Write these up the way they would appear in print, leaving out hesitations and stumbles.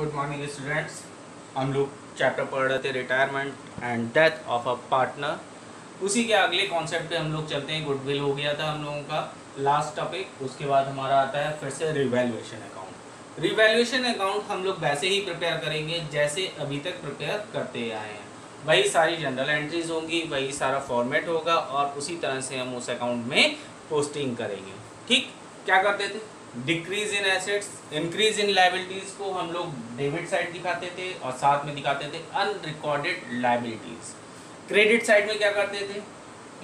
Good morning students. हम लोग chapter पढ़ रहे थे retirement and death of a partner. उसी के अगले कॉन्सेप्ट पे हम लोग चलते हैं। गुडविल हो गया था हम लोगों का लास्ट टॉपिक। उसके बाद हमारा आता है फिर से रिवैल्यूएशन अकाउंट। रिवैल्यूएशन अकाउंट हम लोग वैसे ही प्रिपेयर करेंगे जैसे अभी तक प्रिपेयर करते आए हैं। वही सारी जनरल एंट्रीज होंगी, वही सारा फॉर्मेट होगा और उसी तरह से हम उस अकाउंट में पोस्टिंग करेंगे। ठीक, क्या करते थे? Decrease in assets, increase in liabilities को हम लोग डेबिट साइड दिखाते थे और साथ में दिखाते थे अनरिकॉर्डेड लाइबिलिटीज। क्रेडिट साइड में क्या करते थे?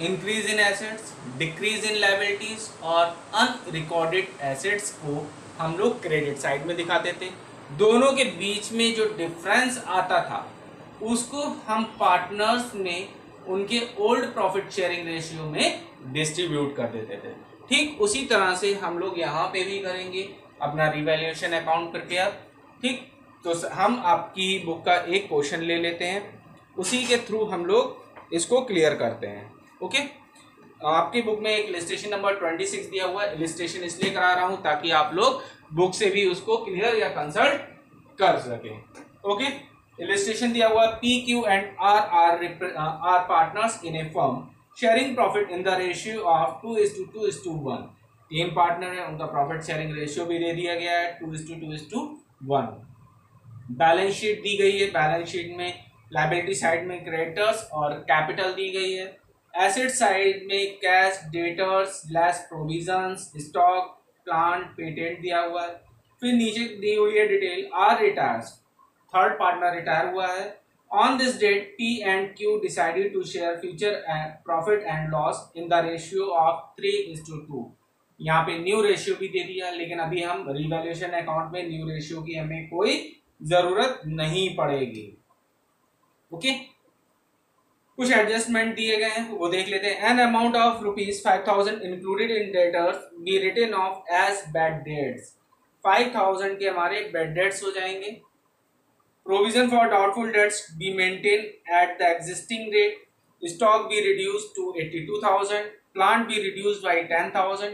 Increase in assets, decrease in liabilities और अनरिकॉर्डेड एसेट्स को हम लोग क्रेडिट साइड में दिखाते थे। दोनों के बीच में जो डिफरेंस आता था उसको हम पार्टनर्स में उनके ओल्ड प्रॉफिट शेयरिंग रेशियो में डिस्ट्रीब्यूट कर देते थे। ठीक उसी तरह से हम लोग यहाँ पे भी करेंगे अपना रिवैल्यूएशन अकाउंट प्रिपेयर। ठीक, तो हम आपकी बुक का एक क्वेश्चन ले लेते हैं, उसी के थ्रू हम लोग इसको क्लियर करते हैं। ओके, आपकी बुक में एक इलस्ट्रेशन नंबर 26 दिया हुआ है। इलस्ट्रेशन इसलिए करा रहा हूँ ताकि आप लोग बुक से भी उसको क्लियर या कंसल्ट कर सकें। ओके, इलस्ट्रेशन दिया हुआ P Q and R partners in a firm sharing profit in the ratio of 2:2:1। तीन पार्टनर है, उनका प्रॉफिट शेयरिंग रेशियो भी दे दिया गया है 2:2:1। बैलेंस शीट दी गई है। बैलेंस शीट में लायबिलिटी साइड में क्रेडिटर्स और कैपिटल दी गई है। एसेट साइड में cash, debtors, less provisions, stock, plant, patent दिया हुआ है। फिर नीचे दी हुई है detail are retires, third partner retire हुआ है। On this date, P and Q decided to share future profit and loss in the ratio of 3:2। यहाँ पे न्यू रेशियो भी दे दिया, लेकिन अभी हम रिवैल्यूएशन अकाउंट में न्यू रेशियो की हमें कोई जरूरत नहीं पड़ेगी। ओके, कुछ एडजस्टमेंट दिए गए हैं वो देख लेते हैं। An amount of ₹5,000 included in debtors be written off as bad debts. 5,000 के हमारे बैड डेट्स हो जाएंगे। Provision for doubtful debts be maintained at the existing rate. Stock be reduced to 82,000. Plant be reduced by 10,000.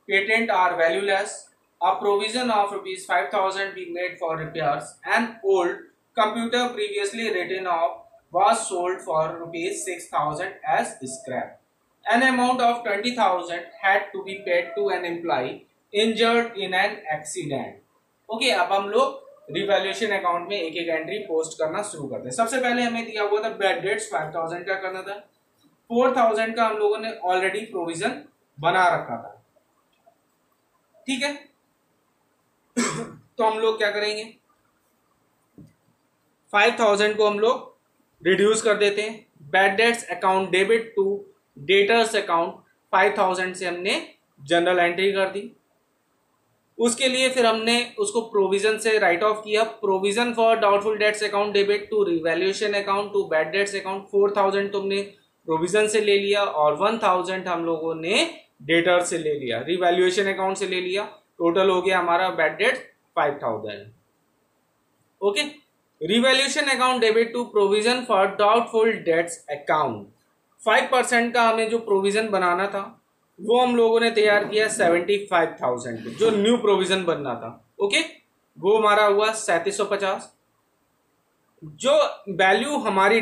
Patent are valueless. A provision of ₹5,000 be made for repairs. An old computer previously written off was sold for ₹6,000 as scrap. An amount of 20,000 had to be paid to an employee injured in an accident. Okay, अब हम लोग revaluation account में एक एक entry post करना शुरू करते हैं। सबसे पहले हमें दिया हुआ था बैड डेट्स 5,000 का करना था। 4,000 का हम लोगों ने ऑलरेडी प्रोविजन बना रखा था। ठीक है, तो हम लोग क्या करेंगे, 5,000 को हम लोग रिड्यूस कर देते हैं। Bad debts account debit to debtors account 5,000 से हमने जनरल एंट्री कर दी। उसके लिए फिर हमने उसको प्रोविजन से राइट ऑफ किया। Provision for doubtful debts account debit to revaluation account to bad debts account 4,000 तुमने प्रोविजन से ले लिया और 1,000 हम लोगों ने डेटर से ले लिया, रिवैल्यूएशन अकाउंट से ले लिया। टोटल हो गया हमारा bad debt 5,000। Okay, revaluation account debit to provision for doubtful debts account 5% का हमें जो प्रोविजन बनाना था वो हम लोगों ने तैयार किया 75,000 जो न्यू प्रोविजन बनना था। ओके, वो हमारा हुआ 3,750। जो वैल्यू हमारी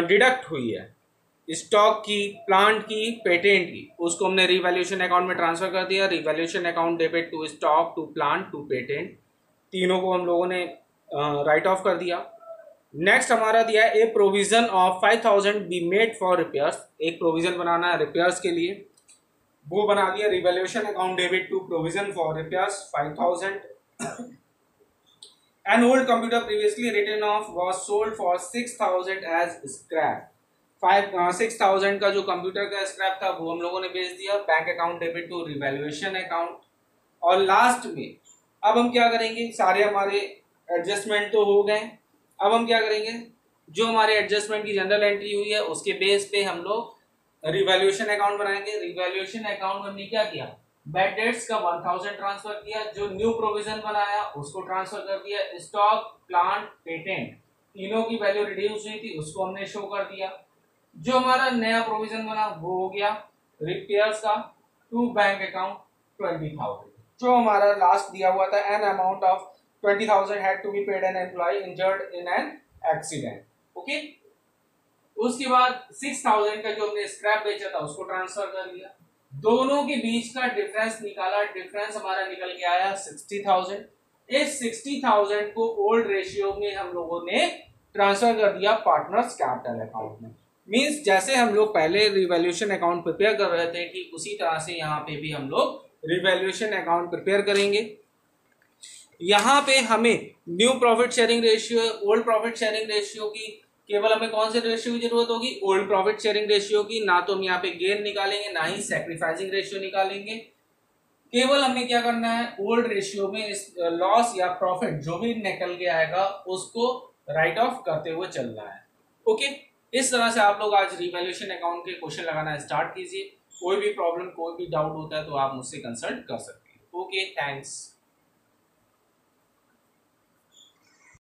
डिडक्ट हुई है स्टॉक की, प्लांट की, पेटेंट की, उसको हमने रिवैल्यूएशन अकाउंट में ट्रांसफर कर दिया। Revaluation account debit to stock, to plant, to patent, तीनों को हम लोगों ने राइट ऑफ कर दिया। नेक्स्ट हमारा दिया a provision of 5,000 be made for repairs. एक प्रोविजन बनाना है रिपेयर्स के लिए, वो बना दिया। Revaluation account debit to provision for repairs 5,000। An old computer previously written off was sold for 6,000 as scrap. 6,000 का जो कंप्यूटर का स्क्रैप था वो हम लोगों ने बेच दिया। Bank account debit to revaluation account. और लास्ट में अब हम क्या करेंगे, सारे हमारे एडजस्टमेंट तो हो गए। अब हम क्या करेंगे, जो हमारे एडजस्टमेंट की जनरल एंट्री हुई है उसके बेस पे हम लोग रिवैल्यूएशन अकाउंट बनाएंगे। रिवैल्यूएशन अकाउंट में हमने क्या किया, बैड डेट्स का 1,000 ट्रांसफर किया, जो न्यू प्रोविजन बनाया उसको ट्रांसफर कर दिया। स्टॉक, प्लांट, पेटेंट तीनों की वैल्यू रिड्यूस हुई थी उसको हमने शो कर दिया। जो हमारा नया प्रोविजन बना वो हो गया रिपेयर्स का टू बैंक अकाउंट 20,000। जो हमारा लास्ट दिया हुआ था N amount of 20,000 had to be paid an employee injured in an accident. Okay, उसके बाद 6,000 का जो हमने स्क्रैप बेचा था उसको ट्रांसफर कर लिया, दोनों के बीच का डिफरेंस निकाला, डिफरेंस हमारा निकल के आया 60,000। इस 60,000 को ओल्ड रेशियो में हम लोगों ने ट्रांसफर कर दिया पार्टनर्स कैपिटल अकाउंट में। मींस जैसे हम लोग पहले रिवैल्यूएशन अकाउंट प्रिपेयर कर रहे थे ठीक उसी तरह से यहाँ पे भी हम लोग रिवैल्यूएशन अकाउंट प्रिपेयर करेंगे। यहाँ पे हमें new profit sharing ratio, old profit sharing ratio की केवल हमें कौन से रेशियो की जरूरत होगी, ओल्ड प्रॉफिट शेयरिंग रेशियो की। ना तो हम यहाँ पे गेन निकालेंगे ना ही सैक्रिफाइसिंग रेशियो निकालेंगे, केवल हमें क्या करना है ओल्ड रेशियो में इस लॉस या प्रॉफिट जो भी निकल के आएगा उसको राइट ऑफ करते हुए चलना है। ओके, इस तरह से आप लोग आज रिवैल्यूएशन अकाउंट के क्वेश्चन लगाना स्टार्ट कीजिए। कोई भी प्रॉब्लम कोई भी डाउट होता है तो आप मुझसे कंसल्ट कर सकते हैं। Okay, thanks.